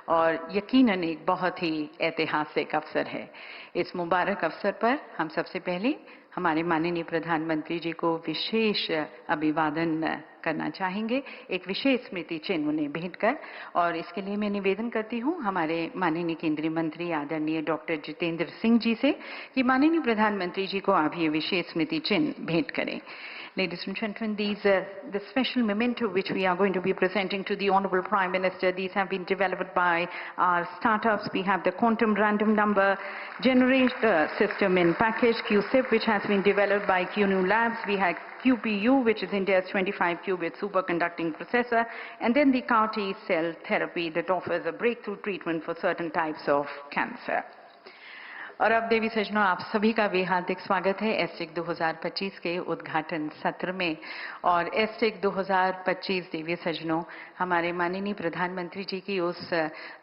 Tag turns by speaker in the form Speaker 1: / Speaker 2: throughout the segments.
Speaker 1: और यकीनन एक बहुत ही ऐतिहासिक अवसर है। इस मुबारक अवसर पर हम सबसे पहले हमारे माननीय प्रधानमंत्री जी को विशेष अभिवादन करना चाहेंगे, एक विशेष स्मृति चिन्ह उन्हें भेंट कर। और इसके लिए मैं निवेदन करती हूँ हमारे माननीय केंद्रीय मंत्री आदरणीय डॉक्टर जितेंद्र सिंह जी से कि माननीय प्रधानमंत्री जी को आप ये विशेष स्मृति चिन्ह भेंट करें। Ladies and gentlemen, the special memento which we are going to be presenting to the Honorable Prime Minister, these have been developed by our startups. We have the Quantum Random Number Generator System in package, QSIP, which has been developed by QNU Labs. We have QPU, which is India's 25-qubit superconducting processor, and then the CAR-T cell therapy that offers a breakthrough treatment for certain types of cancer. और अब देवी सज्जनों, आप सभी का बेहार्दिक स्वागत है एसटेक 2025 के उद्घाटन सत्र में। और एसटेक 2025 देवी सज्जनों हमारे माननीय प्रधानमंत्री जी की उस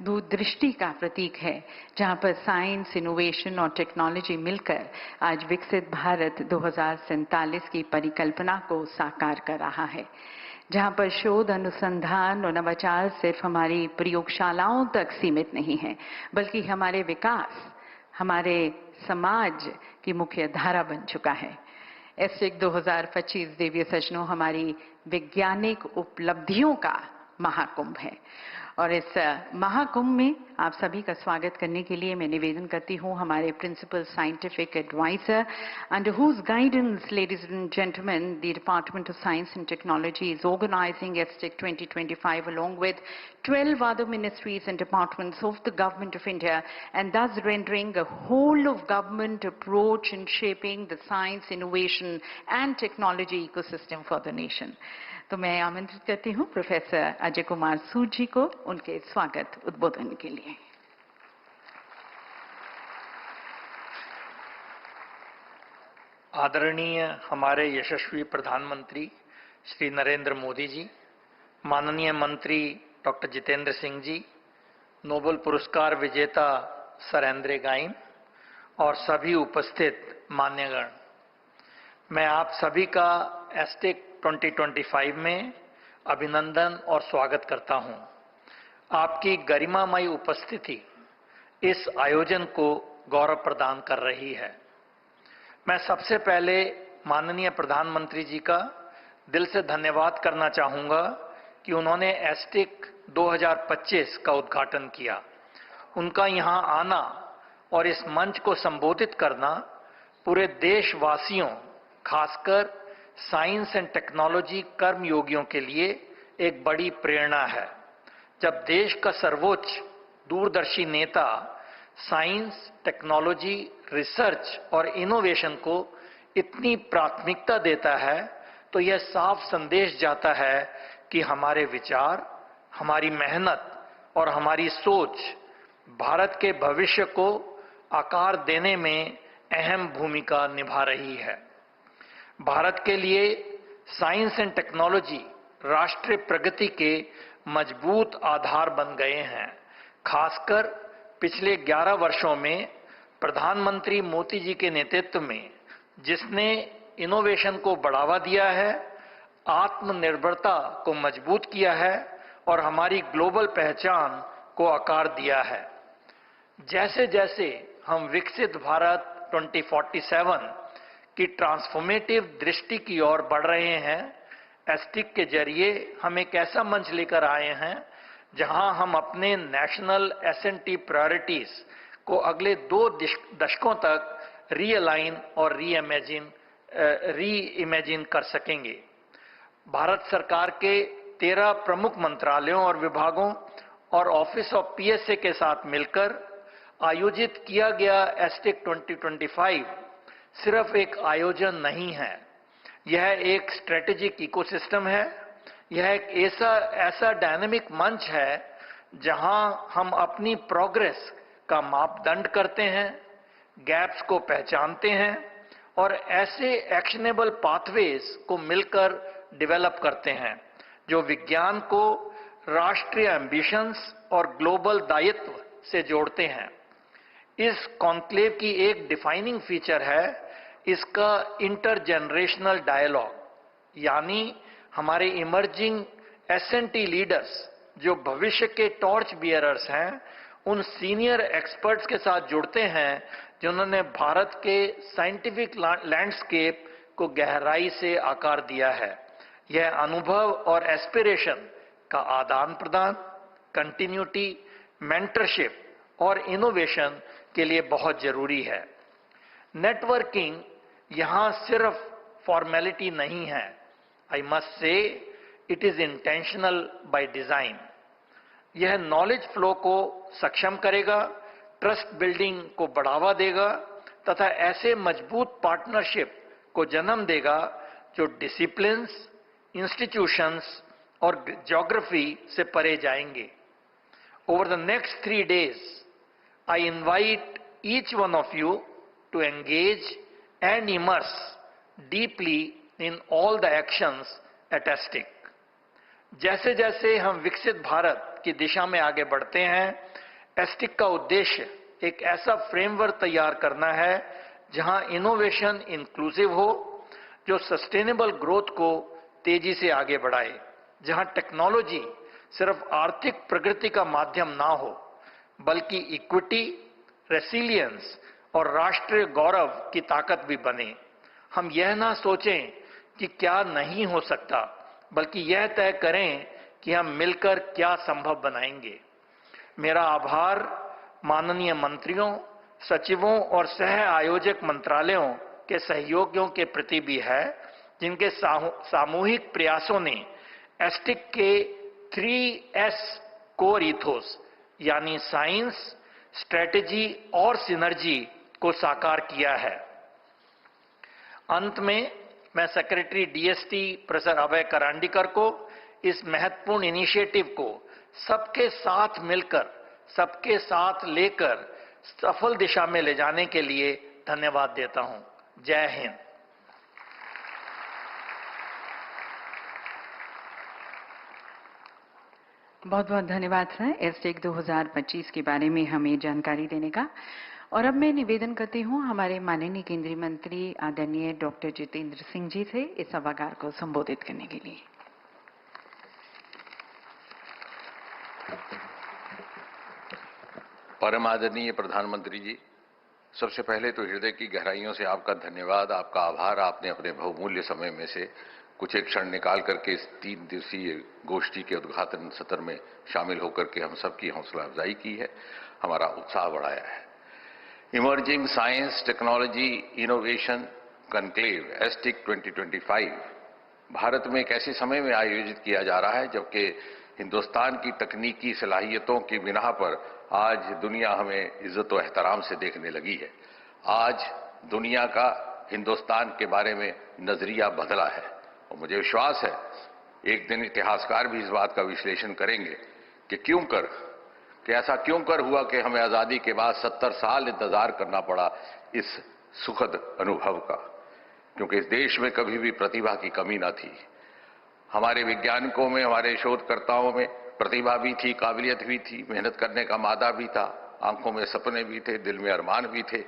Speaker 1: दूरदृष्टि का प्रतीक है जहां पर साइंस, इनोवेशन और टेक्नोलॉजी मिलकर आज विकसित भारत 2047 की परिकल्पना को साकार कर रहा है, जहां पर शोध, अनुसंधान और नवाचार सिर्फ हमारी प्रयोगशालाओं तक सीमित नहीं है, बल्कि हमारे विकास, हमारे समाज की मुख्य धारा बन चुका है। एसटेक 2025 देवी सज्जनों हमारी वैज्ञानिक उपलब्धियों का महाकुंभ है। और इस महाकुंभ में आप सभी का स्वागत करने के लिए मैं निवेदन करती हूं हमारे principal scientific adviser, under whose guidance ladies and gentleman the department of science and technology is organising ESTIC 2025 along with 12 other ministries and departments of the government of India, and thus rendering a whole of government approach in shaping the science, innovation and technology ecosystem for the nation. तो मैं आमंत्रित करती हूं professor Ajay Kumar सूद जी को उनके स्वागत उद्बोधन के लिए।
Speaker 2: आदरणीय हमारे यशस्वी प्रधानमंत्री श्री नरेंद्र मोदी जी, माननीय मंत्री डॉक्टर जितेंद्र सिंह जी, नोबेल पुरस्कार विजेता सर एंड्रे गाइन और सभी उपस्थित मान्यगण, मैं आप सभी का एसटेक 2025 में अभिनंदन और स्वागत करता हूं। आपकी गरिमामयी उपस्थिति इस आयोजन को गौरव प्रदान कर रही है। मैं सबसे पहले माननीय प्रधानमंत्री जी का दिल से धन्यवाद करना चाहूंगा कि उन्होंने एसटेक 2025 का उद्घाटन किया। उनका यहां आना और इस मंच को संबोधित करना पूरे देशवासियों, खासकर साइंस एंड टेक्नोलॉजी कर्मयोगियों के लिए एक बड़ी प्रेरणा है। जब देश का सर्वोच्च दूरदर्शी नेता साइंस, टेक्नोलॉजी, रिसर्च और इनोवेशन को इतनी प्राथमिकता देता है, तो यह साफ संदेश जाता है कि हमारे विचार, हमारी मेहनत और हमारी सोच भारत के भविष्य को आकार देने में अहम भूमिका निभा रही है। भारत के लिए साइंस एंड टेक्नोलॉजी राष्ट्रीय प्रगति के मजबूत आधार बन गए हैं। खासकर पिछले 11 वर्षों में प्रधानमंत्री मोदी जी के नेतृत्व में, जिसने इनोवेशन को बढ़ावा दिया है, आत्मनिर्भरता को मजबूत किया है और हमारी ग्लोबल पहचान को आकार दिया है। जैसे जैसे हम विकसित भारत 2047 की ट्रांसफॉर्मेटिव दृष्टि की ओर बढ़ रहे हैं, एसटेक के जरिए हम एक ऐसा मंच लेकर आए हैं जहां हम अपने नेशनल एस&टी प्रायोरिटीज को अगले 2 दशकों तक रीअलाइन और री-इमेजिन कर सकेंगे। भारत सरकार के 13 प्रमुख मंत्रालयों और विभागों और ऑफिस ऑफ पीएसए के साथ मिलकर आयोजित किया गया एसटेक 2025 सिर्फ एक आयोजन नहीं है, यह एक स्ट्रेटेजिक इकोसिस्टम है। यह एक ऐसा डायनामिक मंच है जहां हम अपनी प्रोग्रेस का मापदंड करते हैं, गैप्स को पहचानते हैं और ऐसे एक्शनेबल पाथवेज को मिलकर डेवलप करते हैं जो विज्ञान को राष्ट्रीय एम्बिशंस और ग्लोबल दायित्व से जोड़ते हैं। इस कॉन्क्लेव की एक डिफाइनिंग फीचर है इसका इंटरजेनरेशनल डायलॉग, यानी हमारे इमर्जिंग एस&टी लीडर्स जो भविष्य के टॉर्च बियरर्स हैं, उन सीनियर एक्सपर्ट्स के साथ जुड़ते हैं जिन्होंने भारत के साइंटिफिक लैंडस्केप को गहराई से आकार दिया है। यह अनुभव और एस्पिरेशन का आदान प्रदान, कंटिन्यूटी, मेंटरशिप और इनोवेशन के लिए बहुत जरूरी है। नेटवर्किंग यहां सिर्फ फॉर्मेलिटी नहीं है, I must say it is intentional by design. यह नॉलेज फ्लो को सक्षम करेगा, ट्रस्ट बिल्डिंग को बढ़ावा देगा तथा ऐसे मजबूत पार्टनरशिप को जन्म देगा जो डिसिप्लिन्स, इंस्टीट्यूशंस और ज्योग्राफी से परे जाएंगे। Over the next 3 days, I invite each one of you to engage and immerse deeply in all the actions at ESTIC. जैसे जैसे हम विकसित भारत की दिशा में आगे बढ़ते हैं, ESTIC का उद्देश्य एक ऐसा फ्रेमवर्क तैयार करना है जहां इनोवेशन इंक्लूसिव हो, जो सस्टेनेबल ग्रोथ को तेजी से आगे बढ़ाए, जहां टेक्नोलॉजी सिर्फ आर्थिक प्रगति का माध्यम ना हो, बल्कि इक्विटी, रेसिलियंस और राष्ट्रीय गौरव की ताकत भी बने। हम यह ना सोचें कि क्या नहीं हो सकता, बल्कि यह तय करें कि हम मिलकर क्या संभव बनाएंगे। मेरा आभार माननीय मंत्रियों, सचिवों और सह आयोजक मंत्रालयों के सहयोगियों के प्रति भी है, जिनके सामूहिक प्रयासों ने ESTIC के 3S कोर इथोस यानी साइंस, स्ट्रेटेजी और सिनर्जी को साकार किया है। अंत में मैं सेक्रेटरी DST प्रोफेसर अभय करांडीकर को इस महत्वपूर्ण इनिशिएटिव को सबके साथ मिलकर, सबके साथ लेकर सफल दिशा में ले जाने के लिए धन्यवाद देता हूं। जय हिंद।
Speaker 1: बहुत बहुत धन्यवाद सर, ESTIC 2025 के बारे में हमें जानकारी देने का। और अब मैं निवेदन करती हूं हमारे माननीय केंद्रीय मंत्री आदरणीय डॉक्टर जितेंद्र सिंह जी से इस सभागार को संबोधित करने के लिए।
Speaker 3: परम आदरणीय प्रधानमंत्री जी, सबसे पहले तो हृदय की गहराइयों से आपका धन्यवाद, आपका आभार। आपने अपने बहुमूल्य समय में से कुछ एक क्षण निकाल करके इस 3 दिवसीय गोष्ठी के उद्घाटन सत्र में शामिल होकर के हम सबकी हौसला अफजाई की है, हमारा उत्साह बढ़ाया है। Emerging science, technology, innovation conclave ESTIC 2025 Bharat में एक ऐसे समय में आयोजित किया जा रहा है जबकि हिंदुस्तान की तकनीकी सलाहियतों की बिना पर आज दुनिया हमें इज्जत और एहतराम से देखने लगी है। आज दुनिया का हिंदुस्तान के बारे में नजरिया बदला है और मुझे विश्वास है एक दिन इतिहासकार भी इस बात का विश्लेषण करेंगे कि ऐसा क्यों कर हुआ कि हमें आजादी के बाद 70 साल इंतजार करना पड़ा इस सुखद अनुभव का, क्योंकि इस देश में कभी भी प्रतिभा की कमी न थी। हमारे वैज्ञानिकों में, हमारे शोधकर्ताओं में प्रतिभा भी थी, काबिलियत भी थी, मेहनत करने का मादा भी था, आंखों में सपने भी थे, दिल में अरमान भी थे,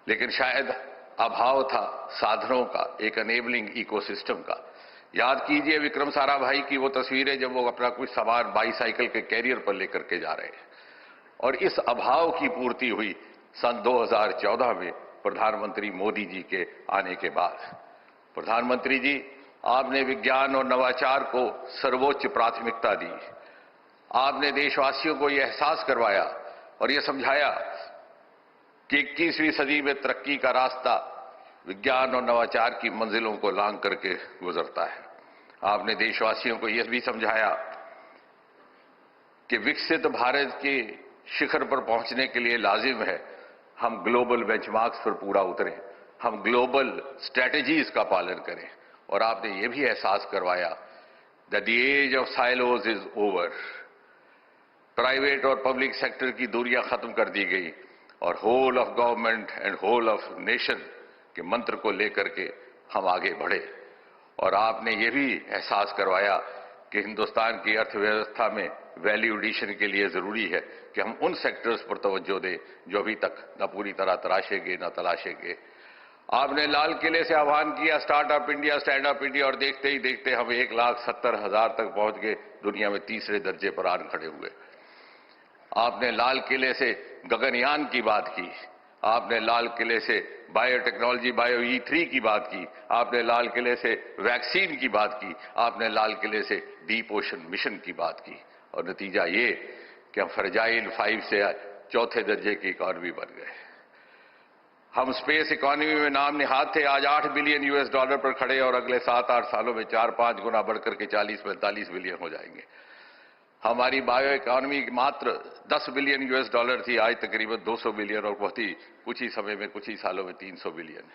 Speaker 3: लेकिन शायद अभाव था साधनों का, एक अनेबलिंग इकोसिस्टम का। याद कीजिए विक्रम साराभाई की वो तस्वीरें जब वो अपना कुछ सामान बाईसाइकिल के कैरियर पर लेकर के जा रहे हैं, और इस अभाव की पूर्ति हुई सन 2014 में प्रधानमंत्री मोदी जी के आने के बाद। प्रधानमंत्री जी, आपने विज्ञान और नवाचार को सर्वोच्च प्राथमिकता दी। आपने देशवासियों को यह एहसास करवाया और यह समझाया कि 21वीं सदी में तरक्की का रास्ता विज्ञान और नवाचार की मंजिलों को लांघ करके गुजरता है। आपने देशवासियों को यह भी समझाया कि विकसित भारत के शिखर पर पहुंचने के लिए लाजिम है हम ग्लोबल बेंचमार्क्स पर पूरा उतरें, हम ग्लोबल स्ट्रेटजीज का पालन करें। और आपने ये भी एहसास करवाया that the age of silos is over. Private और पब्लिक सेक्टर की दूरियां खत्म कर दी गई और whole of government and whole of nation के मंत्र को लेकर के हम आगे बढ़े। और आपने ये भी एहसास करवाया कि हिंदुस्तान की अर्थव्यवस्था में वैल्यू एडिशन के लिए जरूरी है कि हम उन सेक्टर्स पर तवज्जो दें जो अभी तक न पूरी तरह तराशे गए न तलाशे गए। आपने लाल किले से आह्वान किया startup India, stand up India, और देखते ही देखते हम 1,70,000 तक पहुंच गए, दुनिया में तीसरे दर्जे पर आन खड़े हुए। आपने लाल किले से गगनयान की बात की, आपने लाल किले से बायोटेक्नोलॉजी बायो E3 की बात की, आपने लाल किले से वैक्सीन की बात की, आपने लाल किले से डीप ओशन मिशन की बात की, और नतीजा ये कि हम फ्रेजाइल 5 से चौथे दर्जे की इकॉनमी बन गए। हम स्पेस इकॉनमी में नाम निहाद थे, आज $8 बिलियन पर खड़े, और अगले 7-8 सालों में 4-5 गुना बढ़कर के 40-45 बिलियन हो जाएंगे। हमारी बायो इकॉनमी मात्र $10 बिलियन थी, आज तकरीबन 200 बिलियन, और बहुत ही कुछ ही समय में, कुछ ही सालों में 300 बिलियन।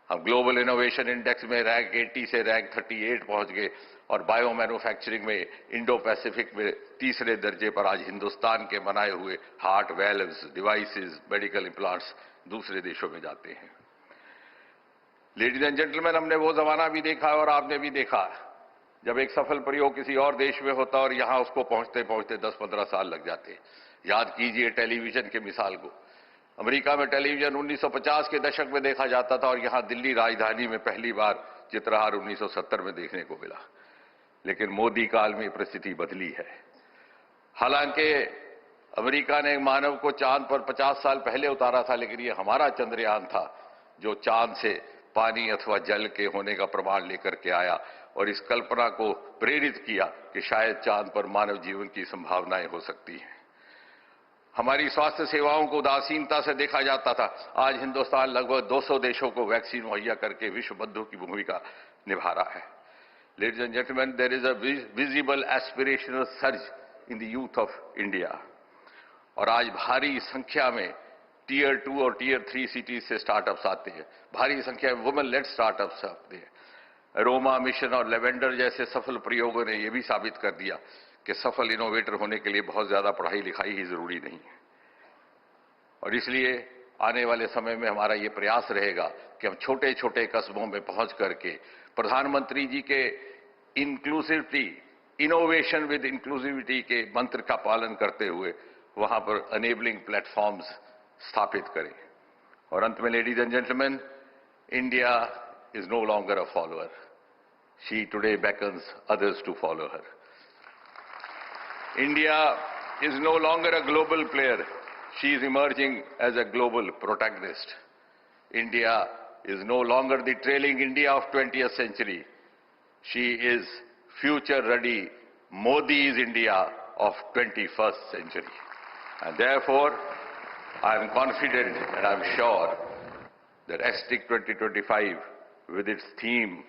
Speaker 3: हम ग्लोबल इनोवेशन इंडेक्स में रैंक 80 से रैंक 38 पहुंच गए, और बायो मैन्युफैक्चरिंग में इंडो पैसिफिक में तीसरे दर्जे पर आज हिंदुस्तान के बनाए हुए heart valves, devices, medical implants दूसरे देशों में जाते हैं। लेडीज एंड जेंटलमैन, हमने वो जमाना भी देखा और आपने भी देखा जब एक सफल प्रयोग किसी और देश में होता और यहां उसको पहुंचते पहुंचते 10-15 साल लग जाते। याद कीजिए टेलीविजन की मिसाल को। अमेरिका में टेलीविजन 1950 के दशक में देखा जाता था, और यहां दिल्ली राजधानी में पहली बार चित्रहार 1970 में देखने को मिला। लेकिन मोदी काल में परिस्थिति बदली है। हालांकि अमेरिका ने मानव को चांद पर 50 साल पहले उतारा था, लेकिन ये हमारा चंद्रयान था जो चांद से पानी अथवा जल के होने का प्रमाण लेकर के आया, और इस कल्पना को प्रेरित किया कि शायद चांद पर मानव जीवन की संभावनाएं हो सकती हैं। हमारी स्वास्थ्य सेवाओं को उदासीनता से देखा जाता था, आज हिंदुस्तान लगभग 200 देशों को वैक्सीन मुहैया करके विश्व बंधु की भूमिका निभा रहा है। Ladies and gentlemen, there is a visible aspirational surge in the youth of India, और आज भारी संख्या में टीयर 2 और टीयर 3 सिटीज से स्टार्टअप्स आते हैं, भारी संख्या में वुमेन लेड स्टार्टअप्स आते हैं। अरोमा मिशन और लेवेंडर जैसे सफल प्रयोगों ने यह भी साबित कर दिया कि सफल इनोवेटर होने के लिए बहुत ज्यादा पढ़ाई लिखाई ही जरूरी नहीं है। और इसलिए आने वाले समय में हमारा ये प्रयास रहेगा कि हम छोटे छोटे कस्बों में पहुंच करके प्रधानमंत्री जी के इंक्लूसिविटी, इनोवेशन विद इंक्लूसिविटी के मंत्र का पालन करते हुए वहां पर अनेबलिंग प्लेटफॉर्म्स स्थापित करें। और अंत में, ladies and gentleman, India is no longer a follower. She today beckons others to follow her. India is no longer a global player. She is emerging as a global protagonist. India is no longer the trailing India of 20th century. She is future-ready Modi's India of 21st century. And therefore, I am confident and I am sure that ESTIC 2025, with its theme,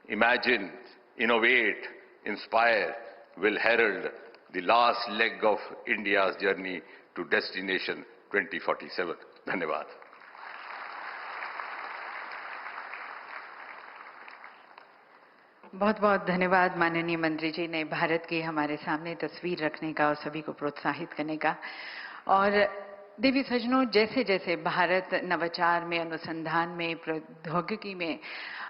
Speaker 3: Imagine, Innovate, Inspire, will herald the last leg of India's journey to Destination 2047. धन्यवाद।
Speaker 1: बहुत बहुत धन्यवाद माननीय मंत्री जी ने भारत की हमारे सामने तस्वीर रखने का और सभी को प्रोत्साहित करने का। और देवी सज्जनों, जैसे जैसे भारत नवाचार में, अनुसंधान में, प्रौद्योगिकी में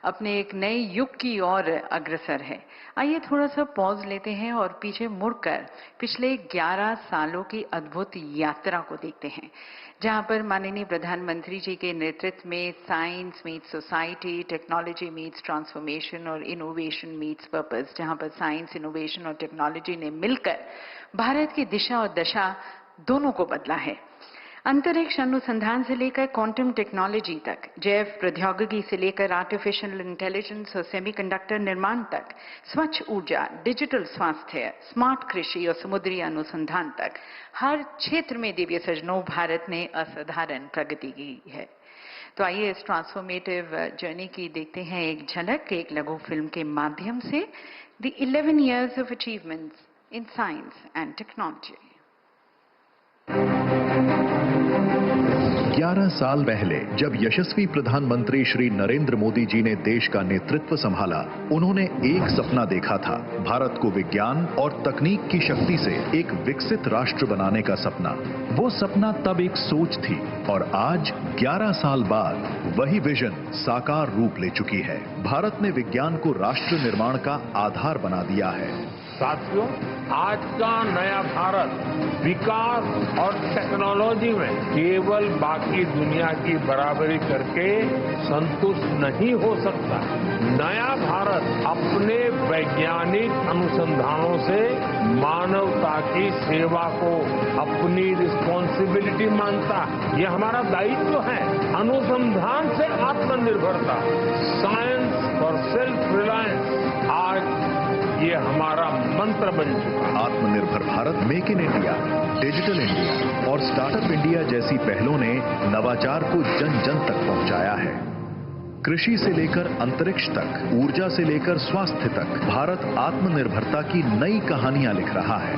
Speaker 1: अपने एक नए युग की ओर अग्रसर है, आइए थोड़ा सा पॉज लेते हैं और पीछे मुड़कर पिछले 11 सालों की अद्भुत यात्रा को देखते हैं, जहां पर माननीय प्रधानमंत्री जी के नेतृत्व में science meets society, technology meets transformation और इनोवेशन मीट्स पर्पस, जहां पर साइंस, इनोवेशन और टेक्नोलॉजी ने मिलकर भारत की दिशा और दशा दोनों को बदला है। अंतरिक्ष अनुसंधान से लेकर क्वांटम टेक्नोलॉजी तक, जैव प्रौद्योगिकी से लेकर आर्टिफिशियल इंटेलिजेंस और सेमीकंडक्टर निर्माण तक, स्वच्छ ऊर्जा, डिजिटल स्वास्थ्य, स्मार्ट कृषि और समुद्री अनुसंधान तक, हर क्षेत्र में दिव्य सज्जनों भारत ने असाधारण प्रगति की है। तो आइए इस ट्रांसफॉर्मेटिव जर्नी की देखते हैं एक झलक, एक लघु फिल्म के माध्यम से, the 11 years of achievements in science and technology।
Speaker 4: 11 साल पहले जब यशस्वी प्रधानमंत्री श्री नरेंद्र मोदी जी ने देश का नेतृत्व संभाला, उन्होंने एक सपना देखा था, भारत को विज्ञान और तकनीक की शक्ति से एक विकसित राष्ट्र बनाने का सपना। वो सपना तब एक सोच थी, और आज 11 साल बाद वही विजन साकार रूप ले चुकी है। भारत ने विज्ञान को राष्ट्र निर्माण का आधार बना दिया है।
Speaker 5: साथियों, आज का नया भारत विकास और टेक्नोलॉजी में केवल बाकी दुनिया की बराबरी करके संतुष्ट नहीं हो सकता। नया भारत अपने वैज्ञानिक अनुसंधानों से मानवता की सेवा को अपनी रिस्पॉन्सिबिलिटी मानता है। ये हमारा दायित्व है। अनुसंधान से आत्मनिर्भरता, साइंस फॉर सेल्फ रिलायंस, आज ये हमारा मंत्र बन चुका है।
Speaker 4: आत्मनिर्भर Bharat, make in India, digital India और स्टार्टअप इंडिया जैसी पहलों ने नवाचार को जन जन तक पहुंचाया है। कृषि से लेकर अंतरिक्ष तक, ऊर्जा से लेकर स्वास्थ्य तक, भारत आत्मनिर्भरता की नई कहानियां लिख रहा है।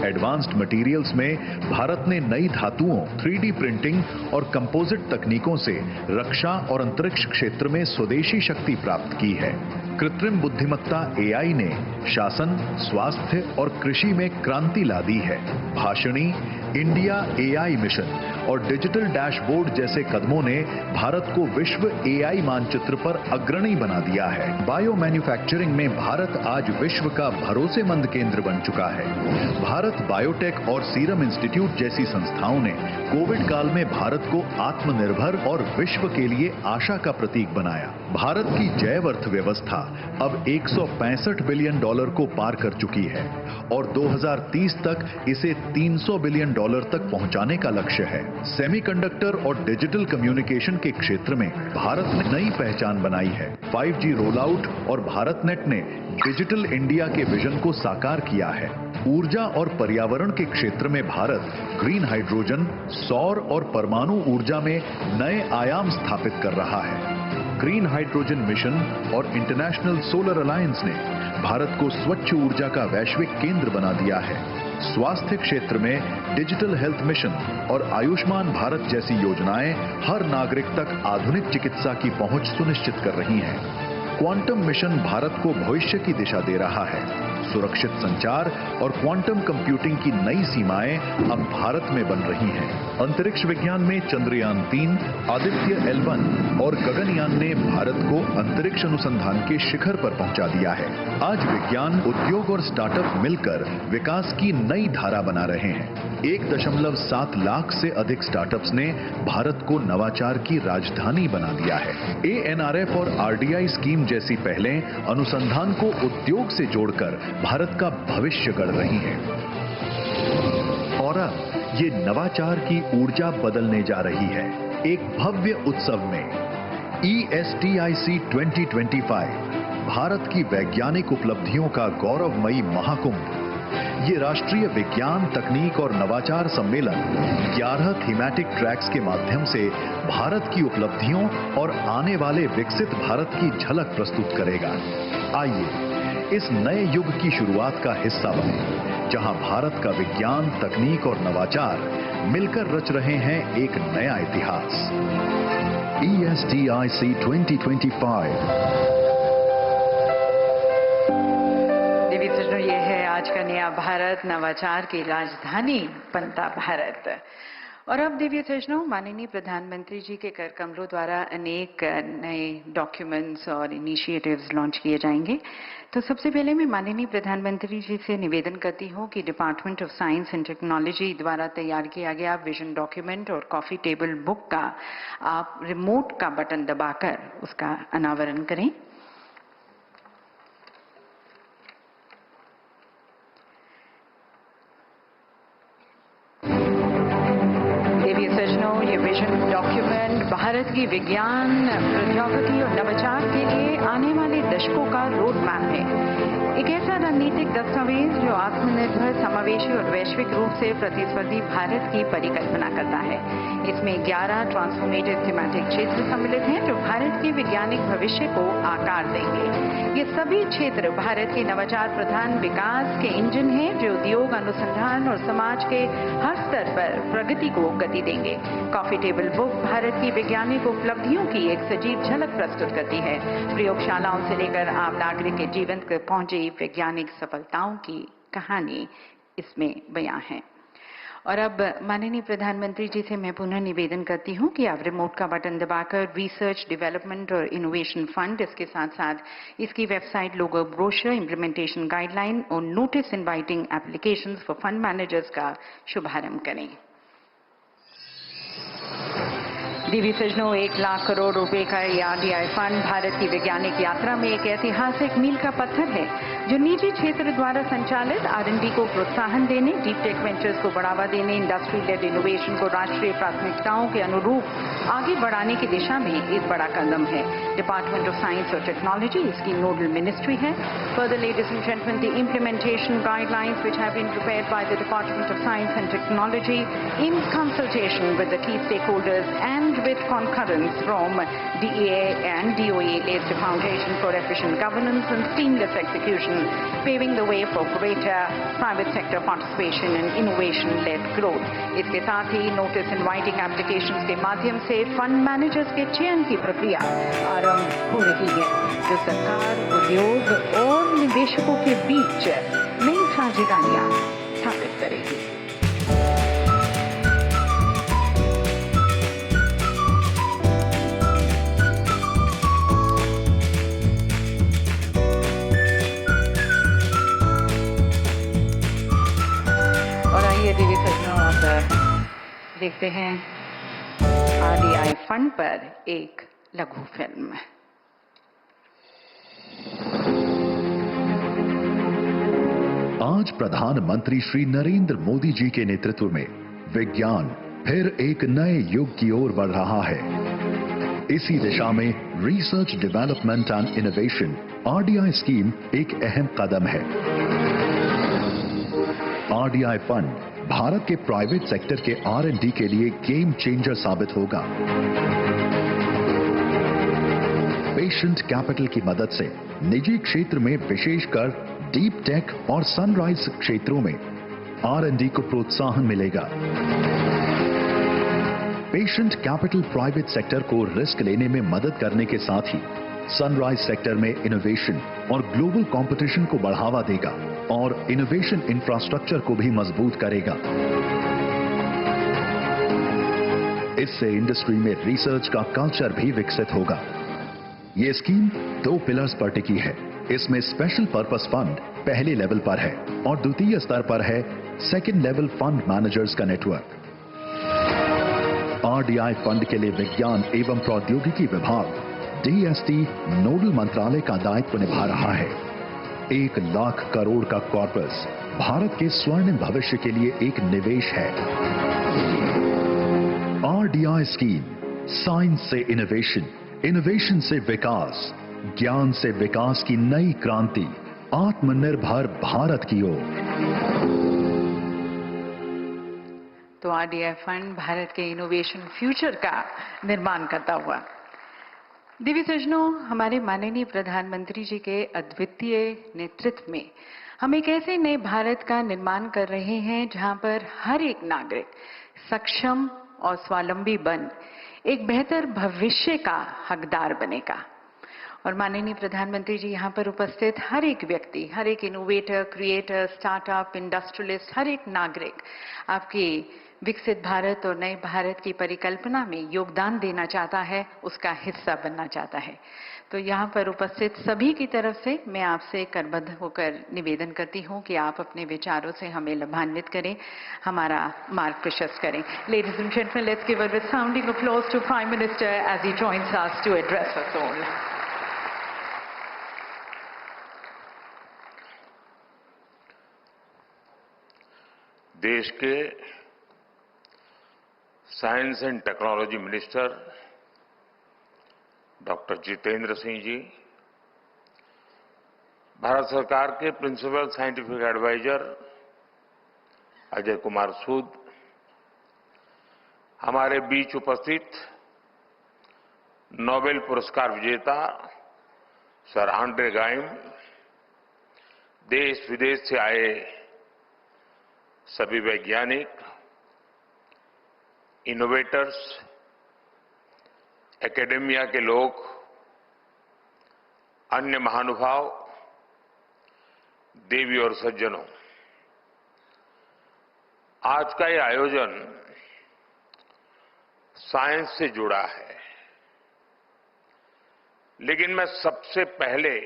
Speaker 4: एडवांस्ड मटेरियल्स में भारत ने नई धातुओं, 3D प्रिंटिंग और कंपोजिट तकनीकों से रक्षा और अंतरिक्ष क्षेत्र में स्वदेशी शक्ति प्राप्त की है। कृत्रिम बुद्धिमत्ता AI ने शासन, स्वास्थ्य और कृषि में क्रांति ला दी है। भाषणी, इंडिया AI मिशन और डिजिटल डैशबोर्ड जैसे कदमों ने भारत को विश्व AI मानचित्र पर अग्रणी बना दिया है। बायो मैन्युफैक्चरिंग में भारत आज विश्व का भरोसेमंद केंद्र बन चुका है। भारत बायोटेक और सीरम इंस्टीट्यूट जैसी संस्थाओं ने कोविड काल में भारत को आत्मनिर्भर और विश्व के लिए आशा का प्रतीक बनाया। भारत की जैव अर्थव्यवस्था अब $165 बिलियन को पार कर चुकी है और 2030 तक इसे $300 बिलियन तक पहुंचाने का लक्ष्य है। सेमीकंडक्टर और डिजिटल कम्युनिकेशन के क्षेत्र में भारत ने नई पहचान बनाई है। 5G रोल आउट और भारत नेट ने डिजिटल इंडिया के विजन को साकार किया है। ऊर्जा और पर्यावरण के क्षेत्र में भारत ग्रीन हाइड्रोजन, सौर और परमाणु ऊर्जा में नए आयाम स्थापित कर रहा है। ग्रीन हाइड्रोजन मिशन और इंटरनेशनल सोलर अलायंस ने भारत को स्वच्छ ऊर्जा का वैश्विक केंद्र बना दिया है। स्वास्थ्य क्षेत्र में डिजिटल हेल्थ मिशन और आयुष्मान भारत जैसी योजनाएं हर नागरिक तक आधुनिक चिकित्सा की पहुंच सुनिश्चित कर रही हैं। क्वांटम मिशन भारत को भविष्य की दिशा दे रहा है। सुरक्षित संचार और क्वांटम कंप्यूटिंग की नई सीमाएं अब भारत में बन रही हैं। अंतरिक्ष विज्ञान में चंद्रयान 3, आदित्य L1 और गगनयान ने भारत को अंतरिक्ष अनुसंधान के शिखर पर पहुंचा दिया है। आज विज्ञान, उद्योग और स्टार्टअप मिलकर विकास की नई धारा बना रहे हैं। 1.7 लाख से अधिक स्टार्टअप्स ने भारत को नवाचार की राजधानी बना दिया है। ANRF और RDI स्कीम जैसी पहलें अनुसंधान को उद्योग से जोड़कर भारत का भविष्य गढ़ रही हैं। और अब ये नवाचार की ऊर्जा बदलने जा रही है एक भव्य उत्सव में। ESTIC 2025 भारत की वैज्ञानिक उपलब्धियों का गौरवमयी महाकुंभ। ये राष्ट्रीय विज्ञान, तकनीक और नवाचार सम्मेलन 11 थीमैटिक ट्रैक्स के माध्यम से भारत की उपलब्धियों और आने वाले विकसित भारत की झलक प्रस्तुत करेगा। आइए इस नए युग की शुरुआत का हिस्सा बने, जहां भारत का विज्ञान, तकनीक और नवाचार मिलकर रच रहे हैं एक नया इतिहास। ESTIC 2025।
Speaker 1: ये है आज का नया भारत, नवाचार की राजधानी बनता भारत। और अब दिव्य सज्जनों, माननीय प्रधानमंत्री जी के कर कमलों द्वारा अनेक नए डॉक्यूमेंट्स और इनिशिएटिव्स लॉन्च किए जाएंगे। तो सबसे पहले मैं माननीय प्रधानमंत्री जी से निवेदन करती हूं कि department of science and technology द्वारा तैयार किया गया विजन डॉक्यूमेंट और कॉफी टेबल बुक का आप रिमोट का बटन दबाकर उसका अनावरण करें। ये विजन डॉक्यूमेंट भारत की विज्ञान, प्रौद्योगिकी और नवाचार के लिए आने वाले दशकों का रोड मैप है। एक ऐसा रणनीतिक दस्तावेज जो आत्मनिर्भर, समावेशी और वैश्विक रूप से प्रतिस्पर्धी भारत की परिकल्पना करता है। इसमें 11 ट्रांसफॉर्मेटिव थीमैटिक क्षेत्र सम्मिलित हैं जो भारत के वैज्ञानिक भविष्य को आकार देंगे। ये सभी क्षेत्र भारत के नवाचार प्रधान विकास के इंजन हैं जो उद्योग, अनुसंधान और समाज के हर स्तर पर प्रगति को गति देंगे। कॉफी टेबल बुक भारत की वैज्ञानिक उपलब्धियों की एक सजीव झलक प्रस्तुत करती है। प्रयोगशालाओं से लेकर आम नागरिक के जीवन तक पहुंची वैज्ञानिक सफलताओं की कहानी इसमें बयां है। और अब माननीय प्रधानमंत्री जी से मैं पुनः निवेदन करती हूं कि आप रिमोट का बटन दबाकर रिसर्च डेवलपमेंट और इनोवेशन फंड, इसके साथ साथ इसकी वेबसाइट, लोगो, ब्रोशर, इम्प्लीमेंटेशन गाइडलाइन और notice inviting applications for fund managers का शुभारंभ करें। देवी सजनों, 1 लाख करोड़ रुपए का ये RDI फंड भारत की वैज्ञानिक यात्रा में एक ऐतिहासिक मील का पत्थर है, जो निजी क्षेत्र द्वारा संचालित R&D को प्रोत्साहन देने, डीप टेक वेंचर्स को बढ़ावा देने, इंडस्ट्री लेड इनोवेशन को राष्ट्रीय प्राथमिकताओं के अनुरूप आगे बढ़ाने की दिशा में एक बड़ा कदम है। डिपार्टमेंट ऑफ साइंस और टेक्नोलॉजी इसकी नोडल मिनिस्ट्री है। Further, ladies and gentleman, the implementation guidelines which have been prepared by the department of science and technology in consultation with the key stakeholders and with concurrence from DEA and DOE lays the foundation for efficient governance and seamless execution, paving the way for greater private sector participation and innovation-led growth. इसके साथ ही notice inviting applications के माध्यम से fund managers के चयन की प्रक्रिया आरंभ हो रही है, जो सरकार, उद्योग और निवेशकों के बीच नई साझेदारियां स्थापित करेगी। देवी सजनों, अब देखते हैं RDI फंड पर एक लघु फिल्म।
Speaker 4: आज प्रधानमंत्री श्री नरेंद्र मोदी जी के नेतृत्व में विज्ञान फिर एक नए युग की ओर बढ़ रहा है। इसी दिशा में research development and innovation RDI scheme एक अहम कदम है। RDI फंड भारत के प्राइवेट सेक्टर के R&D के लिए गेम चेंजर साबित होगा। पेशेंट कैपिटल की मदद से निजी क्षेत्र में, विशेषकर डीप टेक और सनराइज क्षेत्रों में R&D को प्रोत्साहन मिलेगा। पेशेंट कैपिटल प्राइवेट सेक्टर को रिस्क लेने में मदद करने के साथ ही सनराइज सेक्टर में इनोवेशन और ग्लोबल कंपटीशन को बढ़ावा देगा और इनोवेशन इंफ्रास्ट्रक्चर को भी मजबूत करेगा। इससे इंडस्ट्री में रिसर्च का कल्चर भी विकसित होगा। ये स्कीम 2 पिलर्स पर टिकी है। इसमें स्पेशल पर्पस फंड पहले लेवल पर है और द्वितीय स्तर पर है सेकंड लेवल फंड मैनेजर्स का नेटवर्क। RDI फंड के लिए विज्ञान एवं प्रौद्योगिकी विभाग DST नोडल मंत्रालय का दायित्व निभा रहा है। 1 लाख करोड़ का कॉर्पस भारत के स्वर्णिम भविष्य के लिए एक निवेश है। RDI स्कीम साइंस से इनोवेशन, इनोवेशन से विकास, ज्ञान से विकास की नई क्रांति, आत्मनिर्भर भारत की ओर।
Speaker 1: तो RDI फंड भारत के इनोवेशन फ्यूचर का निर्माण करता हुआ। देवी सजनों, हमारे माननीय प्रधानमंत्री जी के अद्वितीय नेतृत्व में हम एक ऐसे नए भारत का निर्माण कर रहे हैं जहां पर हर एक नागरिक सक्षम और स्वावलंबी बन एक बेहतर भविष्य का हकदार बनेगा। और माननीय प्रधानमंत्री जी यहाँ पर उपस्थित हर एक व्यक्ति, हर एक इनोवेटर, क्रिएटर, स्टार्टअप, इंडस्ट्रियलिस्ट, हर एक नागरिक आपकी विकसित भारत और नए भारत की परिकल्पना में योगदान देना चाहता है, उसका हिस्सा बनना चाहता है। तो यहाँ पर उपस्थित सभी की तरफ से मैं आपसे करबद्ध होकर निवेदन करती हूँ कि आप अपने विचारों से हमें लाभान्वित करें, हमारा मार्ग प्रशस्त करें। Ladies and gentlemen, let's give a resounding applause to Prime Minister as he joins us to address us all.
Speaker 5: देश के science and technology minister doctor Jitendra Singh ji, Bharat सरकार के principal scientific adviser Ajay Kumar Sood, हमारे बीच उपस्थित नोबेल पुरस्कार विजेता सर आंड्रे गाइम, देश विदेश से आए सभी वैज्ञानिक, इनोवेटर्स, एकेडेमिया के लोग, अन्य महानुभाव, देवी और सज्जनों, आज का ये आयोजन साइंस से जुड़ा है, लेकिन मैं सबसे पहले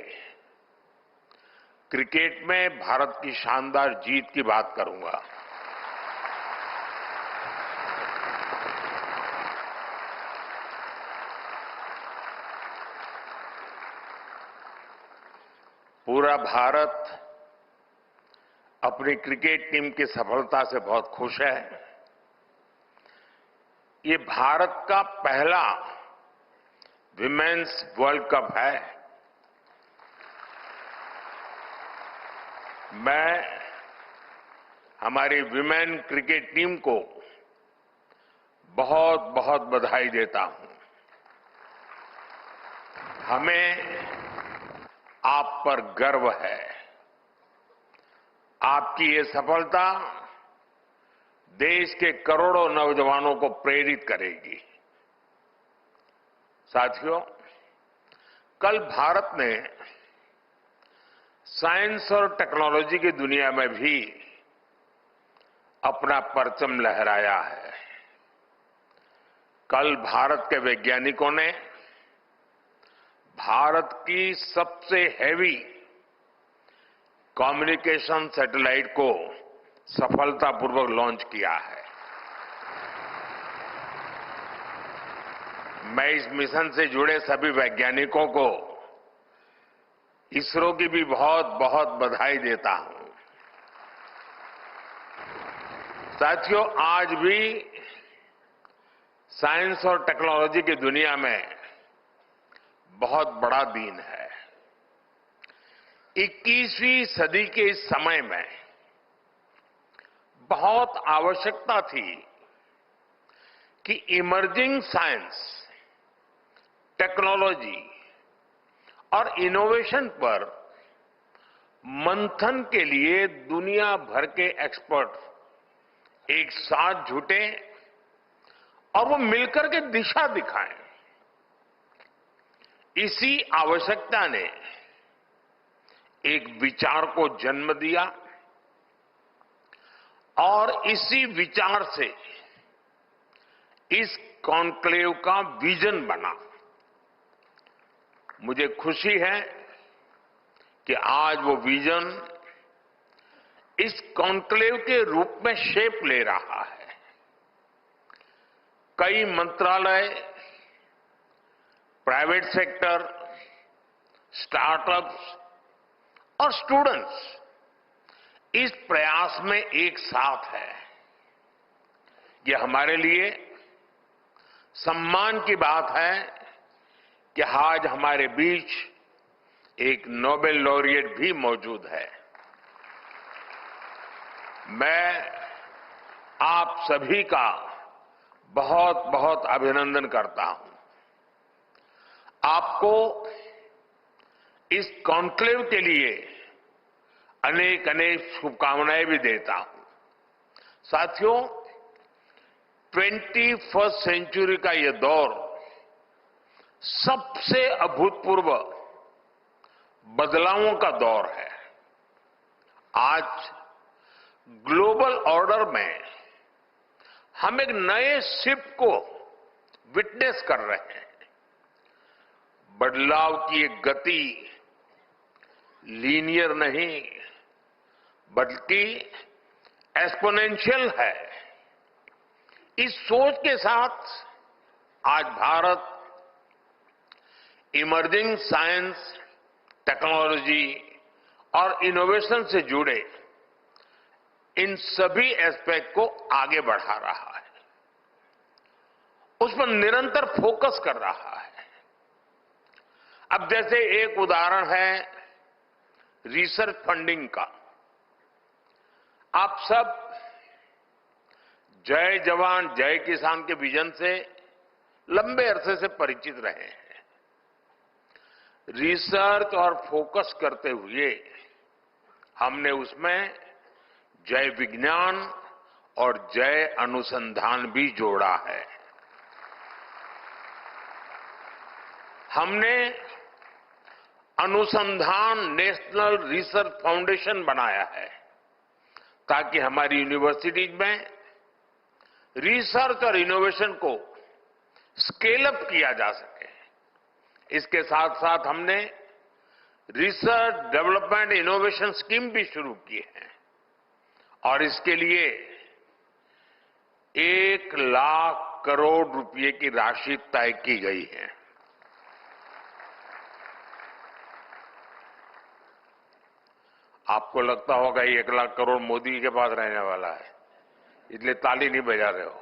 Speaker 5: क्रिकेट में भारत की शानदार जीत की बात करूंगा। पूरा भारत अपनी क्रिकेट टीम की सफलता से बहुत खुश है। ये भारत का पहला विमेन्स वर्ल्ड कप है। मैं हमारी विमेन क्रिकेट टीम को बहुत बहुत बधाई देता हूं। हमें आप पर गर्व है। आपकी ये सफलता देश के करोड़ों नौजवानों को प्रेरित करेगी। साथियों, कल भारत ने साइंस और टेक्नोलॉजी की दुनिया में भी अपना परचम लहराया है। कल भारत के वैज्ञानिकों ने भारत की सबसे हैवी कम्युनिकेशन सैटेलाइट को सफलतापूर्वक लॉन्च किया है। मैं इस मिशन से जुड़े सभी वैज्ञानिकों को, इसरो की भी बहुत बहुत बधाई देता हूं। साथियों, आज भी साइंस और टेक्नोलॉजी की दुनिया में बहुत बड़ा दिन है। 21वीं सदी के इस समय में बहुत आवश्यकता थी कि इमर्जिंग साइंस, टेक्नोलॉजी और इनोवेशन पर मंथन के लिए दुनिया भर के एक्सपर्ट एक साथ जुटे और वो मिलकर के दिशा दिखाएं। इसी आवश्यकता ने एक विचार को जन्म दिया और इसी विचार से इस कॉन्क्लेव का विजन बना। मुझे खुशी है कि आज वो विजन इस कॉन्क्लेव के रूप में शेप ले रहा है। कई मंत्रालय, प्राइवेट सेक्टर, स्टार्टअप्स और स्टूडेंट्स इस प्रयास में एक साथ है। ये हमारे लिए सम्मान की बात है कि आज हमारे बीच एक नोबेल लॉरिएट भी मौजूद है। मैं आप सभी का बहुत बहुत अभिनंदन करता हूं। आपको इस कॉन्क्लेव के लिए अनेक अनेक शुभकामनाएं भी देता हूं। साथियों, 21st सेंचुरी का यह दौर सबसे अभूतपूर्व बदलावों का दौर है। आज ग्लोबल ऑर्डर में हम एक नए शिफ्ट को विटनेस कर रहे हैं। बदलाव की एक गति लीनियर नहीं बल्कि एक्सपोनेंशियल है। इस सोच के साथ आज भारत इमर्जिंग साइंस, टेक्नोलॉजी और इनोवेशन से जुड़े इन सभी एस्पेक्ट को आगे बढ़ा रहा है, उस पर निरंतर फोकस कर रहा है। अब जैसे एक उदाहरण है रिसर्च फंडिंग का। आप सब जय जवान जय किसान के विजन से लंबे अरसे से परिचित रहे हैं। रिसर्च और फोकस करते हुए हमने उसमें जय विज्ञान और जय अनुसंधान भी जोड़ा है। हमने अनुसंधान नेशनल रिसर्च फाउंडेशन बनाया है ताकि हमारी यूनिवर्सिटीज में रिसर्च और इनोवेशन को स्केल अप किया जा सके। इसके साथ साथ हमने रिसर्च डेवलपमेंट इनोवेशन स्कीम भी शुरू की है और इसके लिए 1 लाख करोड़ रुपए की राशि तय की गई है। आपको लगता होगा 1 लाख करोड़ मोदी के पास रहने वाला है, इसलिए ताली नहीं बजा रहे हो।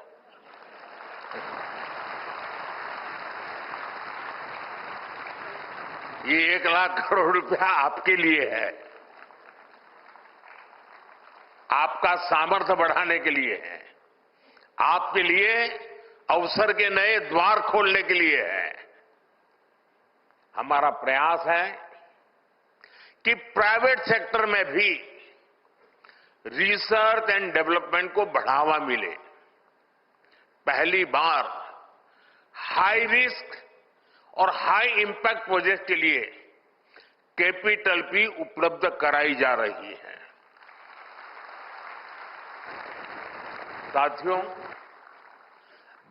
Speaker 5: ये 1 लाख करोड़ रुपया आपके लिए है, आपका सामर्थ्य बढ़ाने के लिए है, आपके लिए अवसर के नए द्वार खोलने के लिए है। हमारा प्रयास है कि प्राइवेट सेक्टर में भी रिसर्च एंड डेवलपमेंट को बढ़ावा मिले। पहली बार हाई रिस्क और हाई इंपैक्ट प्रोजेक्ट के लिए कैपिटल भी उपलब्ध कराई जा रही है। साथियों,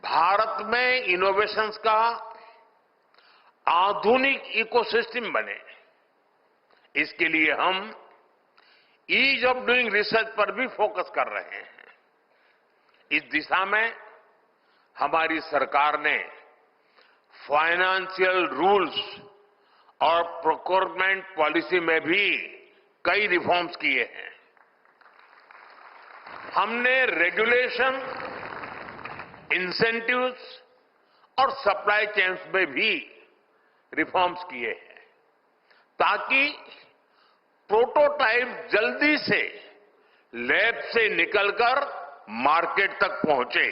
Speaker 5: भारत में इनोवेशंस का आधुनिक इकोसिस्टम बने, इसके लिए हम ईज ऑफ डूइंग रिसर्च पर भी फोकस कर रहे हैं। इस दिशा में हमारी सरकार ने फाइनेंशियल रूल्स और प्रोक्योरमेंट पॉलिसी में भी कई रिफॉर्म्स किए हैं। हमने रेगुलेशन, इंसेंटिव्स और सप्लाई चेन्स में भी रिफॉर्म्स किए हैं ताकि प्रोटोटाइप जल्दी से लैब से निकलकर मार्केट तक पहुंचे।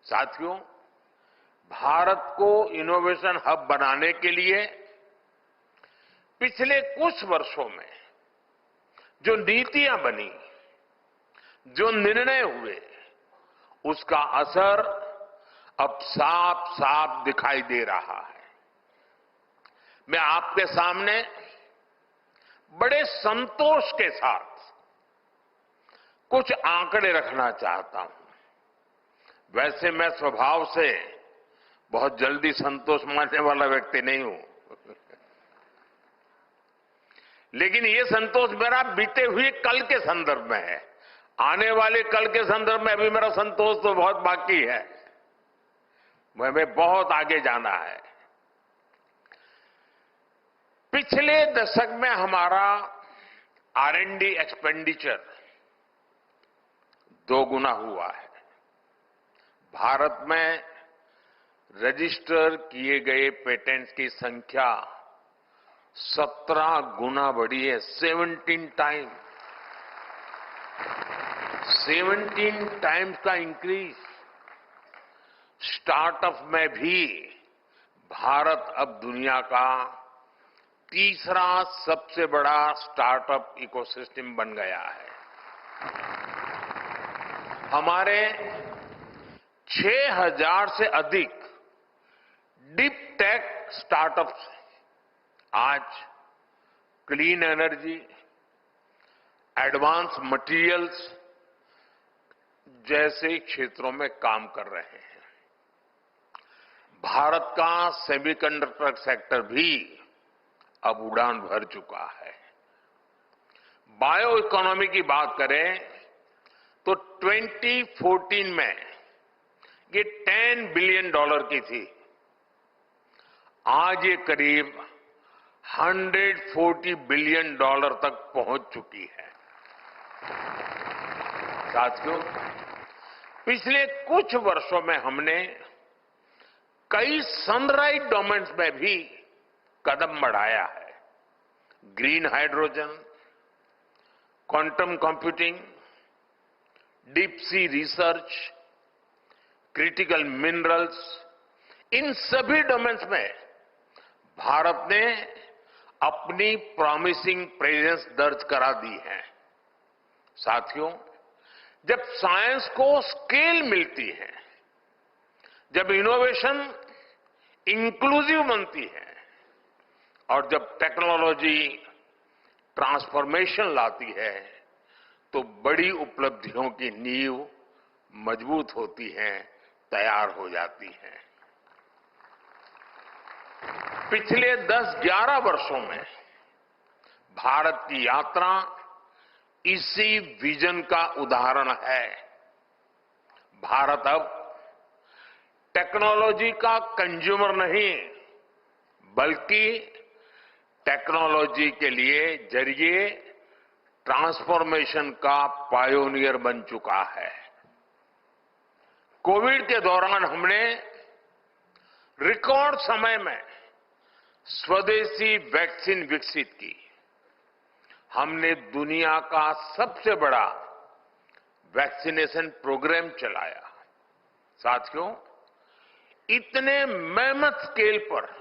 Speaker 5: साथियों, भारत को इनोवेशन हब बनाने के लिए पिछले कुछ वर्षों में जो नीतियां बनी, जो निर्णय हुए, उसका असर अब साफ साफ दिखाई दे रहा है। मैं आपके सामने बड़े संतोष के साथ कुछ आंकड़े रखना चाहता हूं। वैसे मैं स्वभाव से बहुत जल्दी संतोष मानने वाला व्यक्ति नहीं हूं, लेकिन ये संतोष मेरा बीते हुए कल के संदर्भ में है। आने वाले कल के संदर्भ में अभी मेरा संतोष तो बहुत बाकी है, हमें बहुत आगे जाना है। पिछले दशक में हमारा R&D एक्सपेंडिचर 2 गुना हुआ है। भारत में रजिस्टर किए गए पेटेंट्स की संख्या 17 गुना बढ़ी है। 17 टाइम्स का इंक्रीज। स्टार्टअप में भी भारत अब दुनिया का तीसरा सबसे बड़ा स्टार्टअप इकोसिस्टम बन गया है। हमारे 6000 से अधिक डीप टेक स्टार्टअप्स आज क्लीन एनर्जी, एडवांस मटेरियल्स जैसे क्षेत्रों में काम कर रहे हैं। भारत का सेमीकंडक्टर सेक्टर भी अब उड़ान भर चुका है। बायो इकोनॉमी की बात करें तो 2014 में ये $10 बिलियन की थी। आज ये करीब $140 बिलियन तक पहुंच चुकी है। साथियों, पिछले कुछ वर्षों में हमने कई सनराइज डोमेन्स में भी कदम बढ़ाया है। Green hydrogen, quantum computing, deep sea research, critical minerals, इन सभी डोमेन्स में भारत ने अपनी प्रॉमिसिंग प्रेजेंस दर्ज करा दी है। साथियों, जब साइंस को स्केल मिलती है, जब इनोवेशन इंक्लूसिव बनती है और जब टेक्नोलॉजी ट्रांसफॉर्मेशन लाती है, तो बड़ी उपलब्धियों की नींव मजबूत होती है, तैयार हो जाती है। पिछले 10-11 वर्षों में भारत की यात्रा इसी विजन का उदाहरण है। भारत अब टेक्नोलॉजी का कंज्यूमर नहीं, बल्कि टेक्नोलॉजी के लिए जरिए ट्रांसफॉर्मेशन का पायोनियर बन चुका है। कोविड के दौरान हमने रिकॉर्ड समय में स्वदेशी वैक्सीन विकसित की। हमने दुनिया का सबसे बड़ा वैक्सीनेशन प्रोग्राम चलाया। साथियों, इतने मेहनत स्केल पर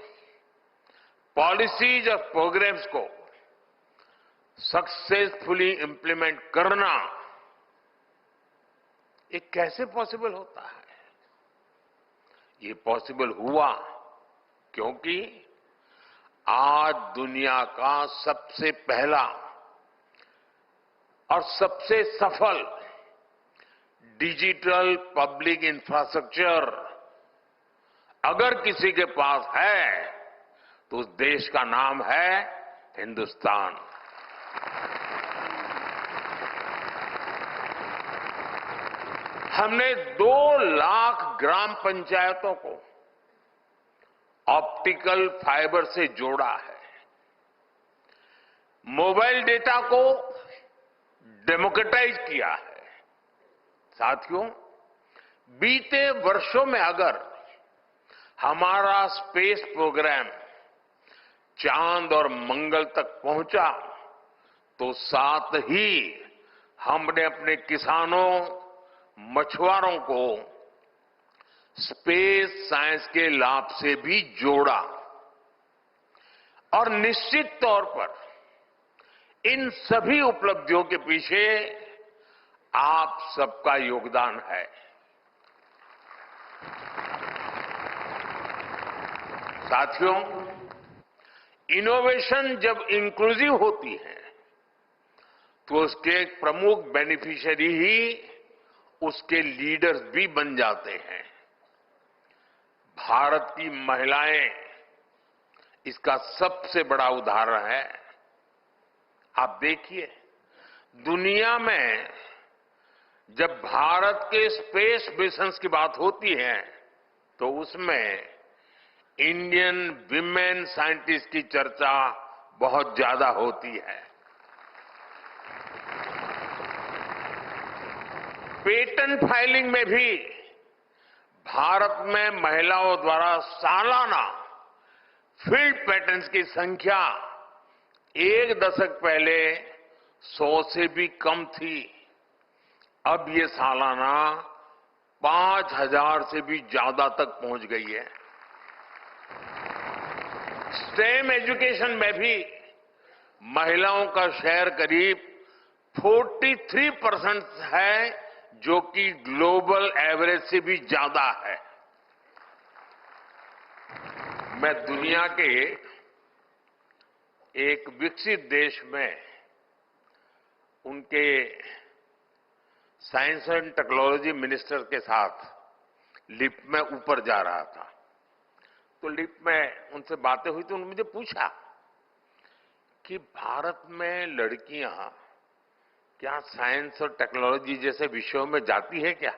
Speaker 5: पॉलिसीज और प्रोग्राम्स को सक्सेसफुली इंप्लीमेंट करना, ये कैसे पॉसिबल होता है? ये पॉसिबल हुआ क्योंकि आज दुनिया का सबसे पहला और सबसे सफल डिजिटल पब्लिक इंफ्रास्ट्रक्चर अगर किसी के पास है तो उस देश का नाम है हिंदुस्तान। हमने 2 लाख ग्राम पंचायतों को ऑप्टिकल फाइबर से जोड़ा है। मोबाइल डेटा को डेमोक्रेटाइज किया है। साथियों, बीते वर्षों में अगर हमारा स्पेस प्रोग्राम चांद और मंगल तक पहुंचा तो साथ ही हमने अपने किसानों, मछुआरों को स्पेस साइंस के लाभ से भी जोड़ा। और निश्चित तौर पर इन सभी उपलब्धियों के पीछे आप सबका योगदान है। साथियों, इनोवेशन जब इंक्लूसिव होती है तो उसके एक प्रमुख बेनिफिशियरी ही उसके लीडर्स भी बन जाते हैं। भारत की महिलाएं इसका सबसे बड़ा उदाहरण है। आप देखिए, दुनिया में जब भारत के स्पेस मिशंस की बात होती है तो उसमें इंडियन विमेन साइंटिस्ट की चर्चा बहुत ज्यादा होती है। पेटेंट फाइलिंग में भी भारत में महिलाओं द्वारा सालाना फील्ड पेटेंट्स की संख्या 1 दशक पहले 100 से भी कम थी। अब ये सालाना 5000 से भी ज्यादा तक पहुंच गई है। स्टेम एजुकेशन में भी महिलाओं का शेयर करीब 43% है, जो कि ग्लोबल एवरेज से भी ज्यादा है। मैं दुनिया के एक विकसित देश में उनके साइंस एंड टेक्नोलॉजी मिनिस्टर के साथ लिफ्ट में ऊपर जा रहा था, तो लिफ्ट में उनसे बातें हुई तो उन्होंने मुझे पूछा कि भारत में लड़कियां क्या साइंस और टेक्नोलॉजी जैसे विषयों में जाती है क्या?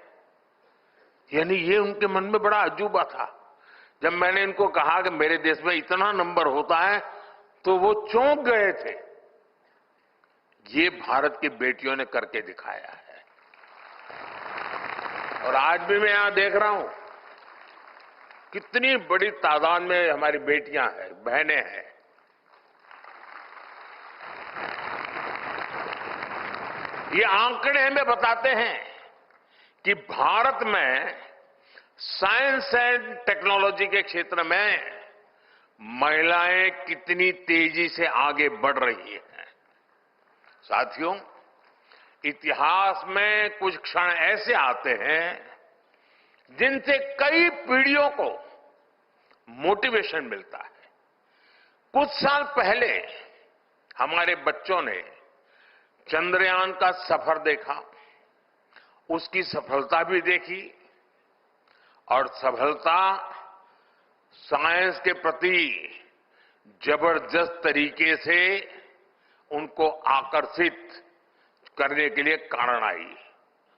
Speaker 5: यानी ये उनके मन में बड़ा अजूबा था। जब मैंने इनको कहा कि मेरे देश में इतना नंबर होता है तो वो चौंक गए थे। ये भारत की बेटियों ने करके दिखाया है। और आज भी मैं यहां देख रहा हूं कितनी बड़ी तादाद में हमारी बेटियां हैं, बहनें हैं। ये आंकड़े हमें बताते हैं कि भारत में साइंस एंड टेक्नोलॉजी के क्षेत्र में महिलाएं कितनी तेजी से आगे बढ़ रही हैं। साथियों, इतिहास में कुछ क्षण ऐसे आते हैं जिनसे कई पीढ़ियों को मोटिवेशन मिलता है। कुछ साल पहले हमारे बच्चों ने चंद्रयान का सफर देखा, उसकी सफलता भी देखी और सफलता साइंस के प्रति जबरदस्त तरीके से उनको आकर्षित करने के लिए कारण आई,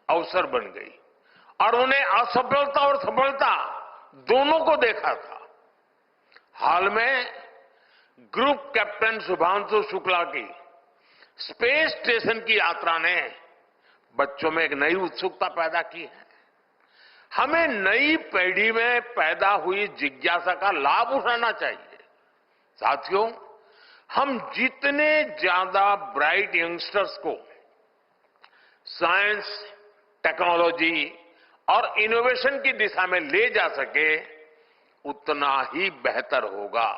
Speaker 5: अवसर बन गई और उन्हें असफलता और सफलता दोनों को देखा था। हाल में ग्रुप कैप्टन शुभांशु शुक्ला की स्पेस स्टेशन की यात्रा ने बच्चों में एक नई उत्सुकता पैदा की है। हमें नई पीढ़ी में पैदा हुई जिज्ञासा का लाभ उठाना चाहिए। साथियों, हम जितने ज्यादा ब्राइट यंगस्टर्स को साइंस, टेक्नोलॉजी और इनोवेशन की दिशा में ले जा सके, उतना ही बेहतर होगा।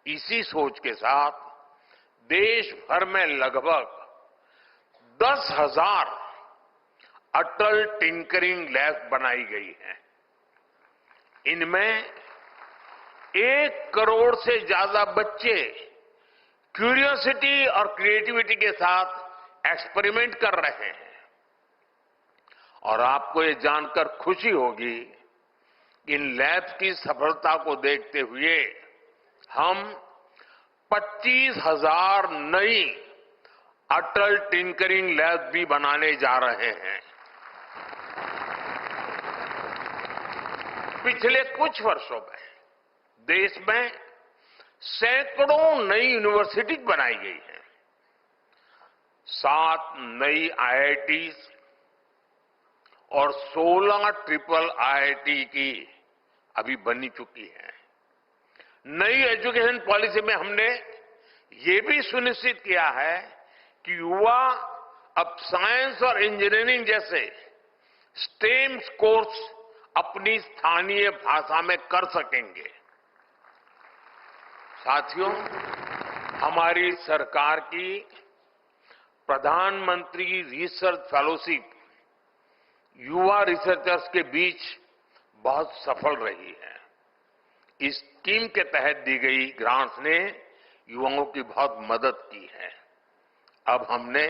Speaker 5: इसी सोच के साथ देश भर में लगभग 10,000 अटल टिंकरिंग लैब बनाई गई हैं। इनमें 1 करोड़ से ज्यादा बच्चे क्यूरियोसिटी और क्रिएटिविटी के साथ एक्सपेरिमेंट कर रहे हैं। और आपको ये जानकर खुशी होगी, इन लैब्स की सफलता को देखते हुए हम 25,000 नई अटल टिंकरिंग लैब भी बनाने जा रहे हैं। पिछले कुछ वर्षों में देश में सैकड़ों नई यूनिवर्सिटीज बनाई गई हैं। 7 नई आईआईटीज और 16 ट्रिपल आईआईटी की अभी बनी चुकी है। नई एजुकेशन पॉलिसी में हमने ये भी सुनिश्चित किया है कि युवा अब साइंस और इंजीनियरिंग जैसे स्टेम कोर्स अपनी स्थानीय भाषा में कर सकेंगे। साथियों, हमारी सरकार की प्रधानमंत्री रिसर्च फेलोशिप युवा रिसर्चर्स के बीच बहुत सफल रही है। इस स्कीम के तहत दी गई ग्रांट्स ने युवाओं की बहुत मदद की है। अब हमने